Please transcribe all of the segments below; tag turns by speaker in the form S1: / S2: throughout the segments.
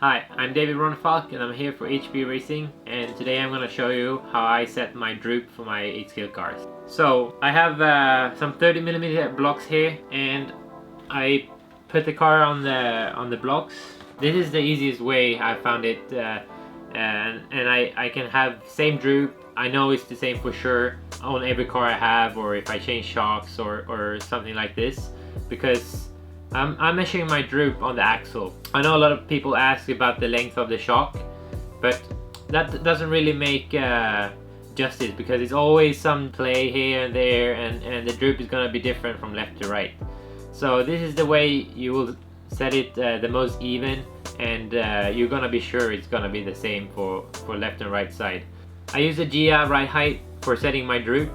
S1: Hi, I'm David Ronnefalk and I'm here for HB Racing, and today I'm going to show you how I set my droop for my 8-scale cars. So I have some 30mm blocks here, and I put the car on the blocks. This is the easiest way I found it, and I can have same droop. I know it's the same for sure on every car I have, or if I change shocks or something like this, because I'm measuring my droop on the axle. I know a lot of people ask about the length of the shock, but that doesn't really make justice, because it's always some play here and there, and the droop is going to be different from left to right. So this is the way you will set it the most even, and you're going to be sure it's going to be the same for left and right side. I use a GIA ride height for setting my droop.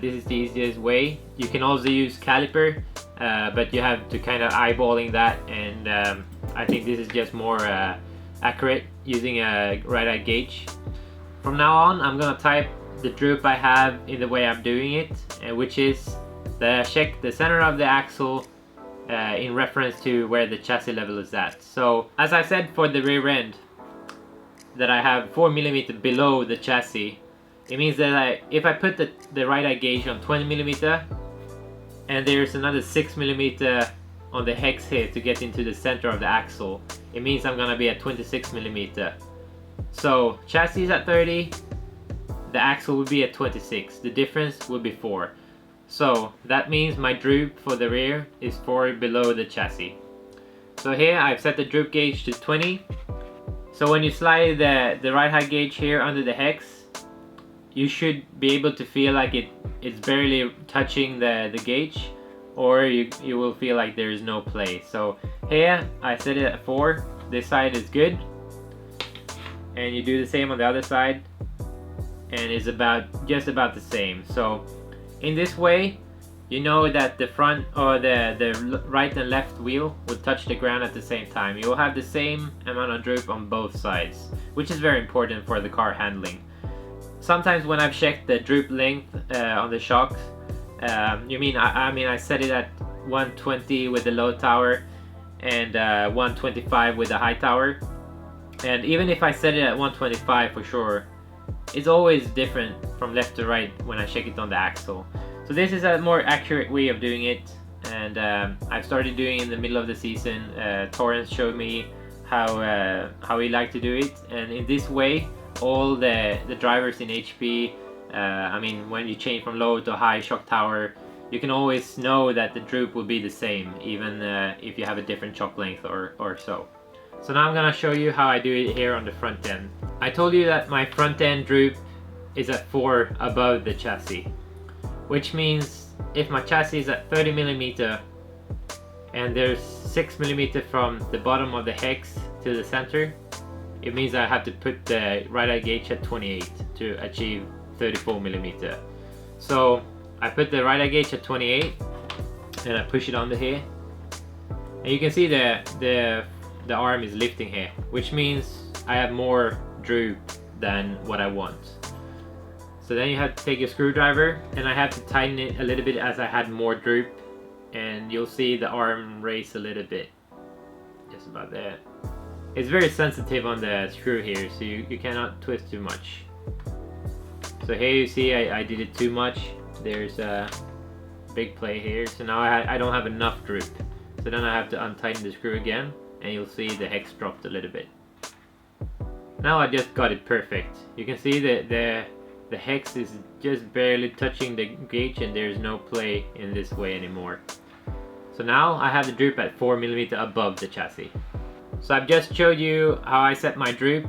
S1: This is the easiest way. You can also use caliper, but you have to kind of eyeballing that, and I think this is just more accurate using a ride height gauge. From now on, I'm gonna type the droop I have in the way I'm doing it, which is check the center of the axle in reference to where the chassis level is at. So as I said, for the rear end, that I have 4mm below the chassis. It means that if I put the ride height gauge on 20mm, and there's another 6mm on the hex here to get into the center of the axle, it means I'm gonna be at 26mm. So chassis is at 30, the axle will be at 26. The difference will be 4. So that means my droop for the rear is 4 below the chassis. So here I've set the droop gauge to 20. So when you slide the ride height gauge here under the hex, you should be able to feel like it's barely touching the gauge, or you will feel like there is no play. So here I set it at 4. This side is good, and you do the same on the other side, and it's just about the same. So in this way, you know that the front or the right and left wheel will touch the ground at the same time. You will have the same amount of droop on both sides, which is very important for the car handling. Sometimes when I've checked the droop length on the shocks, I set it at 120 with the low tower and 125 with the high tower. And even if I set it at 125 for sure, it's always different from left to right when I check it on the axle. So this is a more accurate way of doing it, and I've started doing it in the middle of the season. Torrance showed me how he liked to do it, and in this way all the drivers in HP, when you change from low to high shock tower, you can always know that the droop will be the same, even if you have a different shock length or so. So now I'm gonna show you how I do it here on the front end. I told you that my front end droop is at 4 above the chassis, which means if my chassis is at 30mm and there's 6mm from the bottom of the hex to the center, it means I have to put the ride height gauge at 28 to achieve 34mm. So I put the ride height gauge at 28 and I push it under here, and you can see the arm is lifting here, which means I have more droop than what I want. So then you have to take your screwdriver, and I have to tighten it a little bit as I had more droop, and you'll see the arm raise a little bit, just about there. It's very sensitive on the screw here, so you cannot twist too much. So here you see I did it too much. There's a big play here, so now I don't have enough droop. So then I have to untighten the screw again, and you'll see the hex dropped a little bit. Now I just got it perfect. You can see that the hex is just barely touching the gauge, and there's no play in this way anymore. So now I have the droop at 4mm above the chassis. So I've just showed you how I set my droop,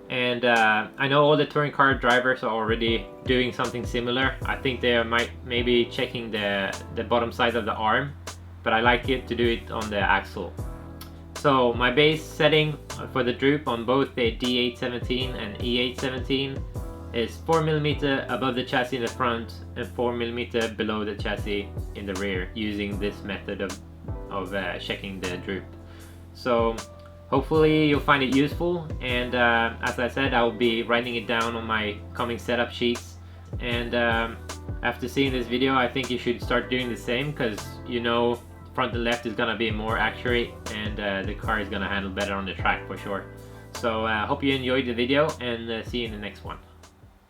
S1: and I know all the touring car drivers are already doing something similar. I think they maybe checking the bottom side of the arm, but I like it to do it on the axle. So my base setting for the droop on both the D817 and E817 is 4mm above the chassis in the front and 4mm below the chassis in the rear, using this method of checking the droop. So hopefully you'll find it useful, and as I said, I will be writing it down on my coming setup sheets. And after seeing this video, I think you should start doing the same, because you know front and left is gonna be more accurate, and the car is gonna handle better on the track for sure. So hope you enjoyed the video, and see you in the next one.